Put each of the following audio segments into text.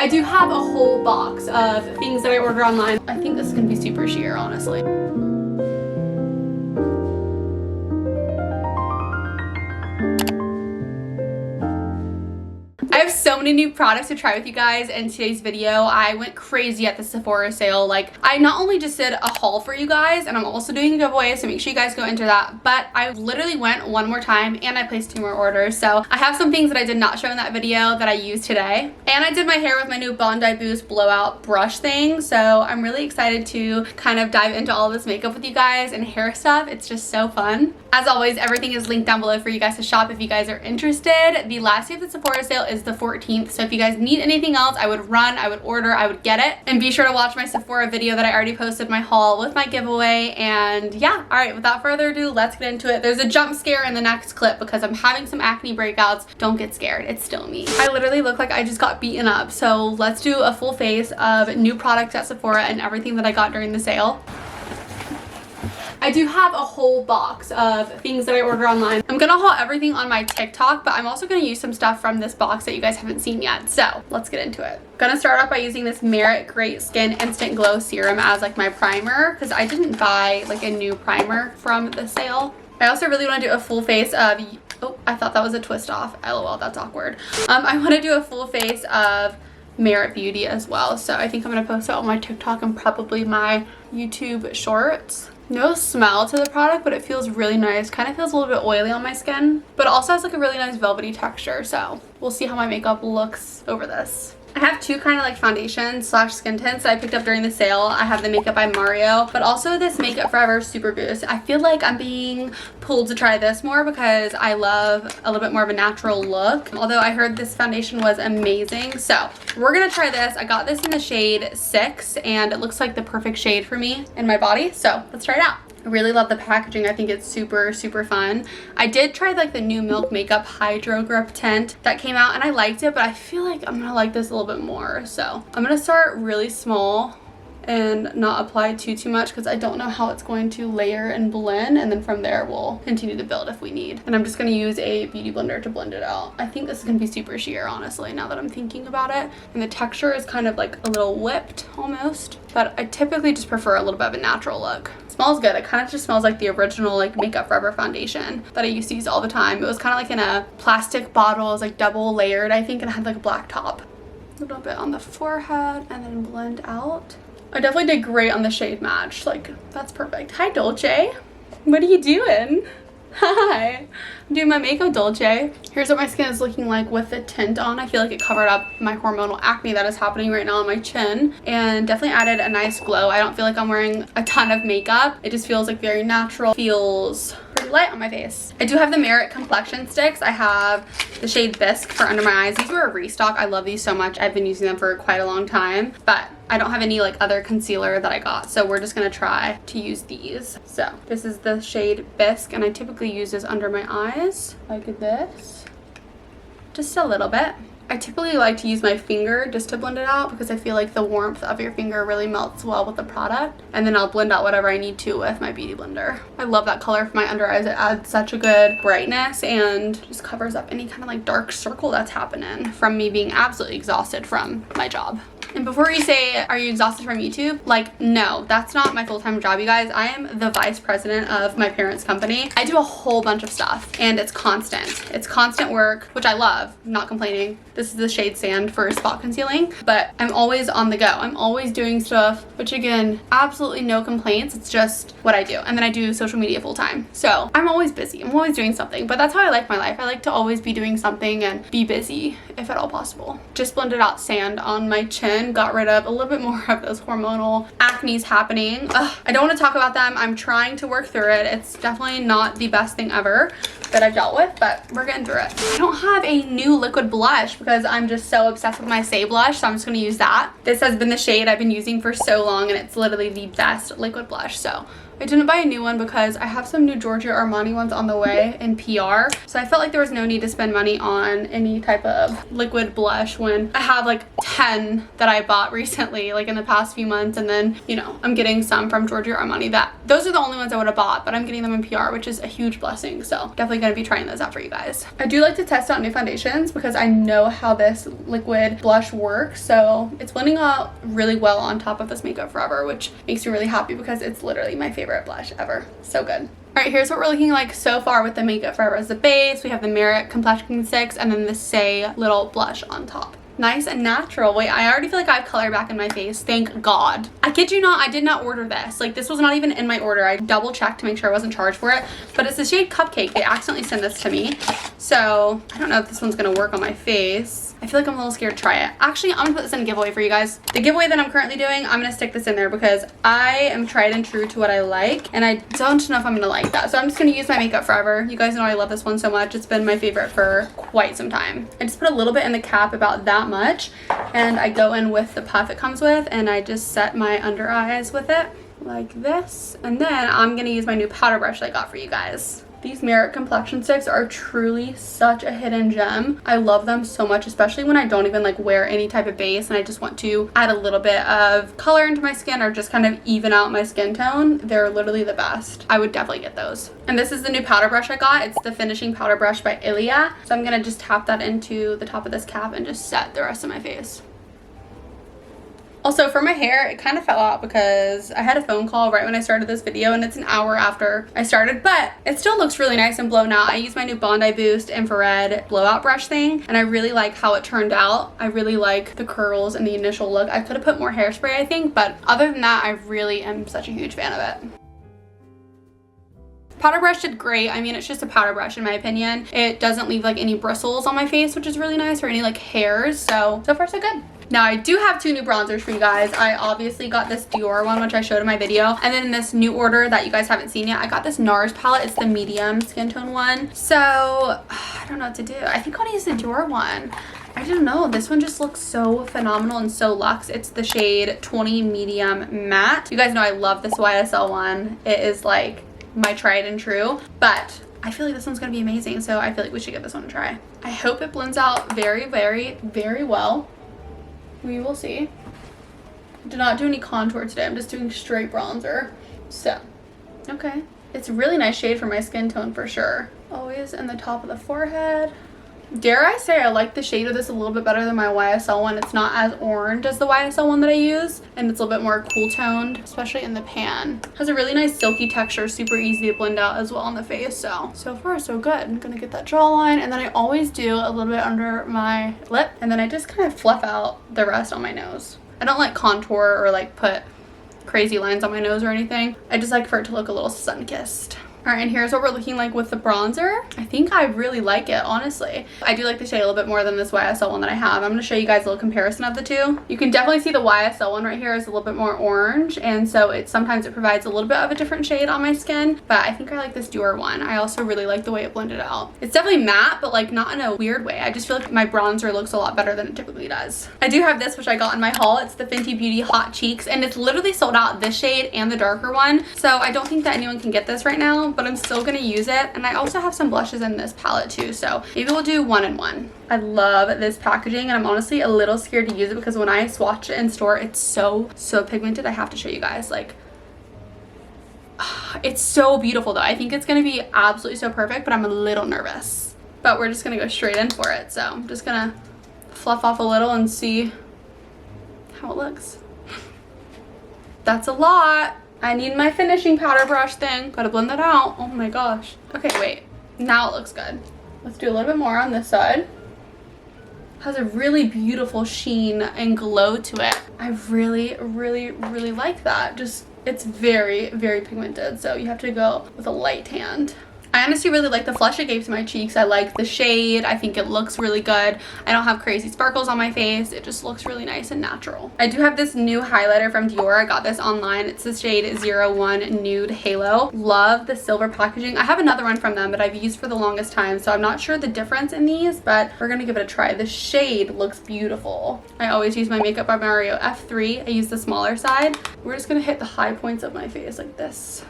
I do have a whole box of things that I order online. I think this is gonna be super sheer, honestly. I have so many new products to try with you guys in today's video. I went crazy at the Sephora sale. Like, I not only just did a haul for you guys, and I'm also doing a giveaway, so make sure you guys go enter that, but I literally went one more time and I placed 2 more orders. So I have some things that I did not show in that video that I used today. And I did my hair with my new Bondi Boost blowout brush thing, so I'm really excited to kind of dive into all of this makeup with you guys and hair stuff. It's just so fun. As always, everything is linked down below for you guys to shop if you guys are interested. The last day of the Sephora sale is the 14th, so if you guys need anything else, I would run, I would order, I would get it. And be sure to watch my Sephora video that I already posted, my haul with my giveaway. And yeah, all right, without further ado, let's get into it. There's a jump scare in the next clip because I'm having some acne breakouts. Don't get scared, it's still me. I literally look like I just got beaten up, so let's do a full face of new products at Sephora and everything that I got during the sale. I do have a whole box of things that I order online. I'm gonna haul everything on my TikTok, but I'm also gonna use some stuff from this box that you guys haven't seen yet. So let's get into it. Gonna start off by using this Merit Great Skin Instant Glow Serum as like my primer, because I didn't buy like a new primer from the sale. I also really want to do a full face of, oh, I thought that was a twist off. LOL, that's awkward. I want to do a full face of Merit Beauty as well. So I think I'm gonna post it on my TikTok and probably my YouTube shorts. No smell to the product, but it feels really nice. Kind of feels a little bit oily on my skin, but also has like a really nice velvety texture. So we'll see how my makeup looks over this. I have 2 kind of like foundations slash skin tints that I picked up during the sale. I have the Makeup by Mario, but also this Makeup Forever Super Boost. I feel like I'm being pulled to try this more because I love a little bit more of a natural look. Although I heard this foundation was amazing. So we're gonna try this. I got this in the shade 6 and it looks like the perfect shade for me and my body. So let's try it out. I really love the packaging. I think it's super, super fun. I did try like the new Milk Makeup Hydro Grip tint that came out and I liked it, but I feel like I'm gonna like this a little bit more. So I'm gonna start really small and not apply too much because I don't know how it's going to layer and blend, and then from there we'll continue to build if we need. And I'm just going to use a beauty blender to blend it out. I think this is going to be super sheer, honestly, now that I'm thinking about it. And the texture is kind of like a little whipped almost, but I typically just prefer a little bit of a natural look. It smells good. It kind of just smells like the original like Makeup Forever foundation that I used to use all the time. It was kind of like in a plastic bottle. It was like double layered, I think, and it had like a black top. A little bit on the forehead and then blend out. I definitely did great on the shade match. Like, that's perfect. Hi, Dolce. What are you doing? Hi. I'm doing my makeup, Dolce. Here's what my skin is looking like with the tint on. I feel like it covered up my hormonal acne that is happening right now on my chin and definitely added a nice glow. I don't feel like I'm wearing a ton of makeup. It just feels like very natural. Feels pretty light on my face. I do have the Merit complexion sticks. I have the shade Bisque for under my eyes. These were a restock. I love these so much. I've been using them for quite a long time, but I don't have any like other concealer that I got, so we're just gonna try to use these. So this is the shade Bisque, and I typically use this under my eyes like this, just a little bit. I typically like to use my finger just to blend it out because I feel like the warmth of your finger really melts well with the product, and then I'll blend out whatever I need to with my beauty blender. I love that color for my under eyes. It adds such a good brightness and just covers up any kind of like dark circle that's happening from me being absolutely exhausted from my job. And before you say, are you exhausted from YouTube? Like, no, that's not my full-time job, you guys. I am the vice president of my parents' company. I do a whole bunch of stuff and it's constant. It's constant work, which I love, I'm not complaining. This is the shade Sand for spot concealing, but I'm always on the go. I'm always doing stuff, which again, absolutely no complaints. It's just what I do. And then I do social media full-time. So I'm always busy. I'm always doing something, but that's how I like my life. I like to always be doing something and be busy if at all possible. Just blended out sand on my chin, got rid of a little bit more of those hormonal acne's happening. Ugh, I don't want to talk about them. I'm trying to work through it. It's definitely not the best thing ever that I've dealt with, but we're getting through it. I don't have a new liquid blush because I'm just so obsessed with my Say blush, so I'm just going to use that. This has been the shade I've been using for so long, and it's literally the best liquid blush, so I didn't buy a new one because I have some new Giorgio Armani ones on the way in PR. So I felt like there was no need to spend money on any type of liquid blush when I have like 10 that I bought recently, like in the past few months. And then, you know, I'm getting some from Giorgio Armani that those are the only ones I would have bought, but I'm getting them in PR, which is a huge blessing. So definitely going to be trying those out for you guys. I do like to test out new foundations because I know how this liquid blush works. So it's blending out really well on top of this Makeup Forever, which makes me really happy because it's literally my favorite blush ever. So good. All right, here's what we're looking like so far with the Makeup Forever as the base. We have the Merit Complexion 6 and then the Say little blush on top. Nice and natural. Wait, I already feel like I have color back in my face. Thank God. I kid you not, I did not order this. Like, this was not even in my order. I double checked to make sure I wasn't charged for it. But it's the shade Cupcake. They accidentally sent this to me. So I don't know if this one's gonna work on my face. I feel like I'm a little scared to try it. Actually, I'm gonna put this in a giveaway for you guys. The giveaway that I'm currently doing, I'm gonna stick this in there because I am tried and true to what I like. And I don't know if I'm gonna like that. So I'm just gonna use my Makeup Forever. You guys know I love this one so much. It's been my favorite for quite some time. I just put a little bit in the cap, about that much. And I go in with the puff it comes with, and I just set my under eyes with it like this. And then I'm gonna use my new powder brush that I got for you guys. These Merit Complexion sticks are truly such a hidden gem. I love them so much, especially when I don't even like wear any type of base and I just want to add a little bit of color into my skin or just kind of even out my skin tone. They're literally the best. I would definitely get those. And this is the new powder brush I got. It's the Finishing Powder Brush by Ilia. So I'm gonna just tap that into the top of this cap and just set the rest of my face. Also, for my hair, it kind of fell out because I had a phone call right when I started this video and it's an hour after I started, but it still looks really nice and blown out. I use my new Bondi Boost infrared blowout brush thing and I really like how it turned out. I really like the curls and the initial look. I could have put more hairspray, I think, but other than that, I really am such a huge fan of it. Powder brush did great. I mean, it's just a powder brush in my opinion. It doesn't leave like any bristles on my face, which is really nice, or any like hairs. So far so good. Now I do have 2 new bronzers for you guys. I obviously got this Dior one, which I showed in my video. And then in this new order that you guys haven't seen yet, I got this NARS palette. It's the medium skin tone one. So I don't know what to do. I think I'll use the Dior one. I don't know. This one just looks so phenomenal and so luxe. It's the shade 20 medium matte. You guys know I love this YSL one. It is like my tried and true, but I feel like this one's gonna be amazing, so I feel like we should give this one a try. I hope it blends out very, very, very well. We will see. I did not do any contour today. I'm just doing straight bronzer. So, okay. It's a really nice shade for my skin tone for sure. Always in the top of the forehead. Dare I say I like the shade of this a little bit better than my YSL one. It's not as orange as the YSL one that I use, and it's a little bit more cool toned, especially in the pan. Has a really nice silky texture, super easy to blend out as well on the face. So far so good. I'm gonna get that jawline, and then I always do a little bit under my lip, and then I just kind of fluff out the rest on my nose. I don't like contour or like put crazy lines on my nose or anything. I just like for it to look a little sun-kissed. All right, and here's what we're looking like with the bronzer. I think I really like it, honestly. I do like the shade a little bit more than this YSL one that I have. I'm gonna show you guys a little comparison of the two. You can definitely see the YSL one right here is a little bit more orange, and so sometimes it provides a little bit of a different shade on my skin, but I think I like this Dior one. I also really like the way it blended out. It's definitely matte, but like not in a weird way. I just feel like my bronzer looks a lot better than it typically does. I do have this, which I got in my haul. It's the Fenty Beauty Hot Cheeks, and it's literally sold out, this shade and the darker one. So I don't think that anyone can get this right now, but I'm still gonna use it. And I also have some blushes in this palette too, so maybe we'll do 1 and 1. I love this packaging, and I'm honestly a little scared to use it because when I swatch it in store, it's so pigmented. I have to show you guys, like, it's so beautiful though. I think it's gonna be absolutely so perfect, but I'm a little nervous. But we're just gonna go straight in for it. So I'm just gonna fluff off a little and see how it looks. That's a lot. I need my finishing powder brush thing. Gotta blend that out. Oh my gosh. Okay, wait. Now it looks good. Let's do a little bit more on this side. Has a really beautiful sheen and glow to it. I really like that. Just, it's very pigmented, so you have to go with a light hand. I honestly really like the flush it gave to my cheeks. I like the shade. I think it looks really good. I don't have crazy sparkles on my face. It just looks really nice and natural. I do have this new highlighter from Dior. I got this online. It's the shade 01 Nude Halo. Love the silver packaging. I have another one from them that I've used for the longest time, so I'm not sure the difference in these, but we're gonna give it a try. The shade looks beautiful. I always use my Makeup by Mario F3. I use the smaller side. We're just gonna hit the high points of my face like this.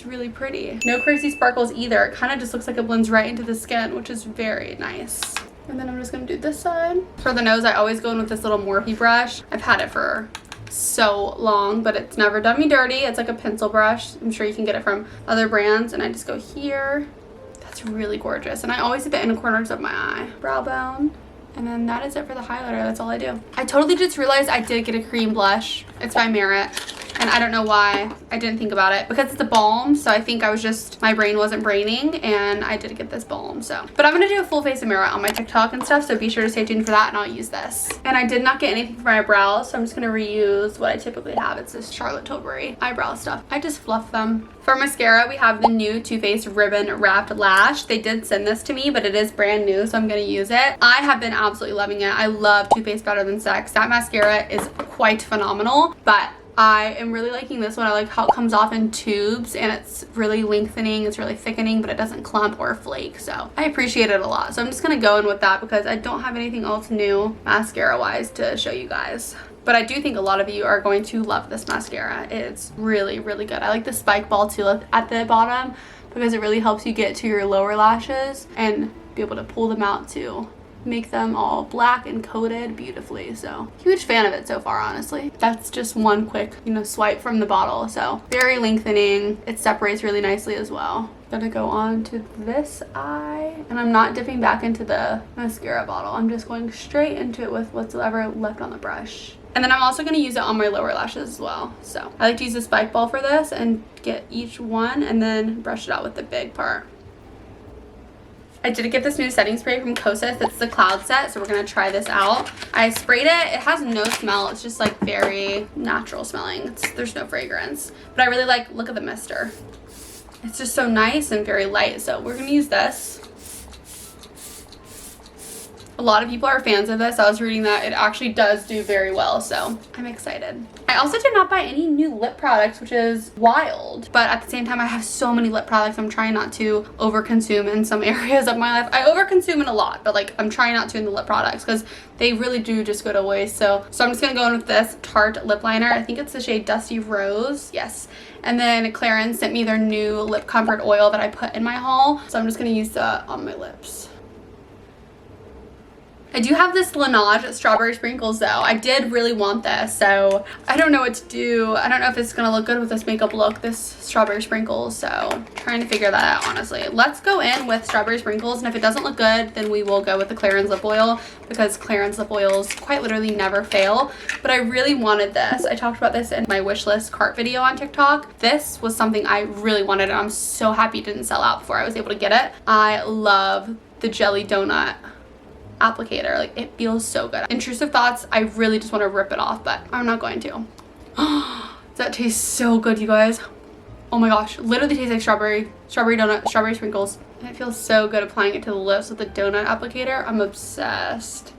It's really pretty. No crazy sparkles either. It kind of just looks like it blends right into the skin, which is very nice. And then I'm just gonna do this side. For the nose, I always go in with this little Morphe brush. I've had it for so long, but it's never done me dirty. It's like a pencil brush. I'm sure you can get it from other brands. And I just go here. That's really gorgeous. And I always hit the inner corners of my eye. Brow bone. And then that is it for the highlighter. That's all I do. I totally just realized I did get a cream blush. It's by Merit. And I don't know why I didn't think about it, because it's a balm. So I think I was just, my brain wasn't braining, and I did get this balm. So, but I'm gonna do a full face of Merit on my TikTok and stuff. So be sure to stay tuned for that, and I'll use this. And I did not get anything for my brows, so I'm just gonna reuse what I typically have. It's this Charlotte Tilbury eyebrow stuff. I just fluff them. For mascara, we have the new Too Faced Ribbon Wrapped Lash. They did send this to me, but it is brand new, so I'm gonna use it. I have been absolutely loving it. I love Too Faced Better Than Sex. That mascara is quite phenomenal, but I am really liking this one. I like how it comes off in tubes, and it's really lengthening, it's really thickening, but it doesn't clump or flake, so I appreciate it a lot. So I'm just gonna go in with that because I don't have anything else new mascara wise to show you guys. But I do think a lot of you are going to love this mascara. It's really, really good. I like the spike ball too at the bottom because it really helps you get to your lower lashes and be able to pull them out too. Make them all black and coated beautifully. So huge fan of it so far, honestly. That's just one quick, swipe from the bottle. So very lengthening. It separates really nicely as well. Gonna go on to this eye, and I'm not dipping back into the mascara bottle. I'm just going straight into it with whatsoever left on the brush. And then I'm also going to use it on my lower lashes as well. So I like to use a spike ball for this and get each one and then brush it out with the big part. I did get this new setting spray from Kosas. It's the Cloud Set, so we're going to try this out. I sprayed it. It has no smell. It's just like very natural smelling. There's no fragrance. But I really look at the mister. It's just so nice and very light. So we're going to use this. A lot of people are fans of this. I was reading that it actually does do very well, so I'm excited. I also did not buy any new lip products, which is wild. But at the same time, I have so many lip products. I'm trying not to overconsume in some areas of my life. I overconsume in a lot, but I'm trying not to in the lip products because they really do just go to waste. So I'm just gonna go in with this Tarte lip liner. I think it's the shade Dusty Rose. Yes. And then Clarins sent me their new lip comfort oil that I put in my haul. So I'm just gonna use that on my lips. I do have this Laneige Strawberry Sprinkles though. I did really want this, so I don't know what to do. I don't know if it's gonna look good with this makeup look, this Strawberry Sprinkles, so trying to figure that out, honestly. Let's go in with Strawberry Sprinkles, and if it doesn't look good, then we will go with the Clarins lip oil, because Clarins lip oils quite literally never fail. But I really wanted this. I talked about this in my wish list cart video on TikTok. This was something I really wanted, and I'm so happy it didn't sell out before I was able to get it. I love the jelly donut applicator. It feels so good. Intrusive thoughts, I really just want to rip it off, but I'm not going to. That tastes so good, you guys. Oh my gosh, literally tastes like strawberry donut, strawberry sprinkles. And it feels so good applying it to the lips with the donut applicator. I'm obsessed.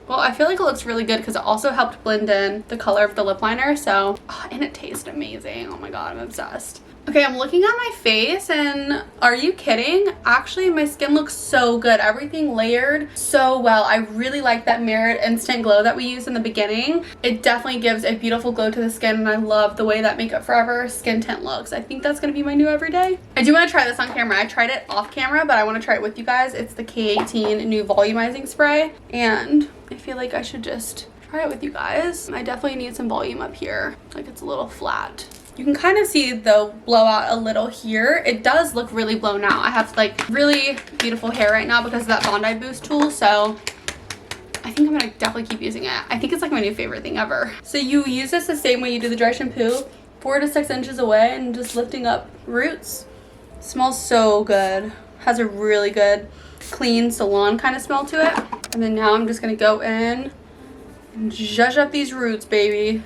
Well, I feel like it looks really good because it also helped blend in the color of the lip liner. So, and it tastes amazing. Oh my god, I'm obsessed. Okay, I'm looking at my face, and are you kidding? Actually, my skin looks so good. Everything layered so well. I really like that Merit Instant Glow that we used in the beginning. It definitely gives a beautiful glow to the skin, and I love the way that Makeup Forever skin tint looks. I think that's going to be my new everyday. I do want to try this on camera. I tried it off camera, but I want to try it with you guys. It's the K18 new volumizing spray, and I feel like I should just try it with you guys. I definitely need some volume up here. It's a little flat. You can kind of see the blowout a little here. It does look really blown out. I have really beautiful hair right now because of that Bondi Boost tool. So I think I'm gonna definitely keep using it. I think it's my new favorite thing ever. So you use this the same way you do the dry shampoo, 4 to 6 inches away and just lifting up roots. It smells so good. Has a really good clean salon kind of smell to it. And then now I'm just gonna go in and zhuzh up these roots, baby.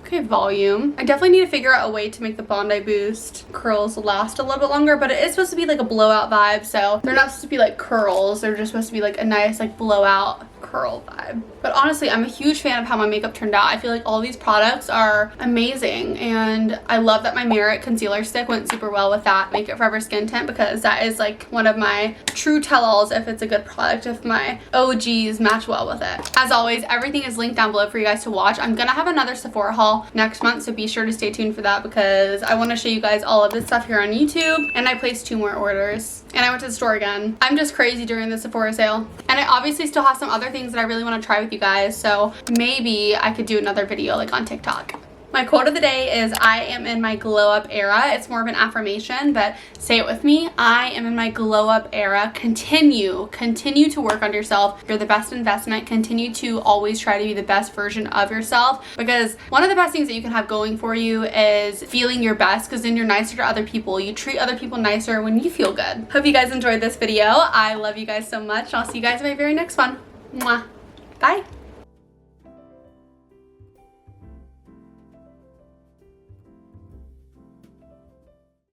Okay, volume. I definitely need to figure out a way to make the Bondi Boost curls last a little bit longer, but it is supposed to be a blowout vibe, so they're not supposed to be curls. They're just supposed to be a nice blowout curl vibe. But honestly, I'm a huge fan of how my makeup turned out. I feel like all these products are amazing, and I love that my Merit concealer stick went super well with that Make It Forever skin tint, because that is like one of my true tell-alls if it's a good product, if my OGs match well with it. As always, everything is linked down below for you guys to watch. I'm gonna have another Sephora haul next month, so be sure to stay tuned for that, because I want to show you guys all of this stuff here on YouTube. And I placed 2 more orders, and I went to the store again. I'm just crazy during the Sephora sale, and I obviously still have some other things that I really want to try with you guys, so maybe I could do another video like on TikTok. My quote of the day is, I am in my glow up era. It's more of an affirmation, but say it with me. I am in my glow up era. Continue to work on yourself. You're the best investment. Continue to always try to be the best version of yourself, because one of the best things that you can have going for you is feeling your best, because then you're nicer to other people. You treat other people nicer when you feel good. Hope you guys enjoyed this video. I love you guys so much. I'll see you guys in my very next one. Mwah. Bye.